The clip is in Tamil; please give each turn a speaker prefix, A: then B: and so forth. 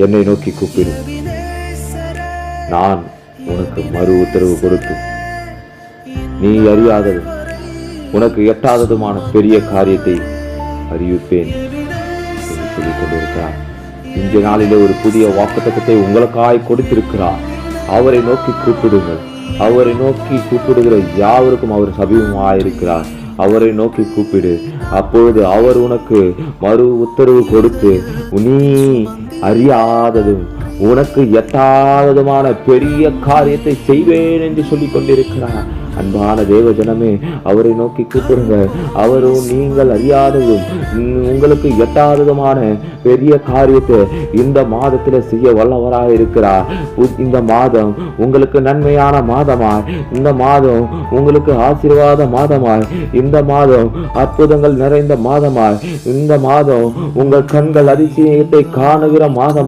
A: என்னை நோக்கி கூப்பிடு. நான் உனக்கு மறு உத்தரவு கொடுத்து நீ அறியாதது உனக்கு எட்டாததுமான பெரிய காரியத்தை அறிவிப்பேன் என்று சொல்லிக் கொண்டிருக்கிறார். இந்த நாளிலே ஒரு புதிய வாக்குத்தத்தத்தை உங்களுக்காய் கொடுத்திருக்கிறார். அவரை நோக்கி கூப்பிடுங்கள். அவரை நோக்கி கூப்பிடுகிற யாவருக்கும் அவர் சமீபமாயிருக்கிறார். அவரை நோக்கி கூப்பிடு. அப்பொழுது அவர் உனக்கு மறு உத்தரவு கொடுத்து நீ அறியாததும் உனக்கு எட்டாததுமான பெரிய காரியத்தை செய்வேன் என்று சொல்லிக் கொண்டிருக்கிறார். அன்பான தேவ ஜனமே, அவரை நோக்கி கூப்பிடுங்க. அவரும் நீங்கள் அறியாததும் உங்களுக்கு எட்டாததுமான பெரிய காரியத்தை இந்த மாதத்துல செய்ய வல்லவராக இருக்கிறார். இந்த மாதம் உங்களுக்கு நன்மையான மாதமாய், இந்த மாதம் உங்களுக்கு ஆசீர்வாத மாதமாய், இந்த மாதம் அற்புதங்கள் நிறைந்த மாதமாய், இந்த மாதம் உங்கள் கண்கள் அதிசயத்தை காணுகிற மாதம்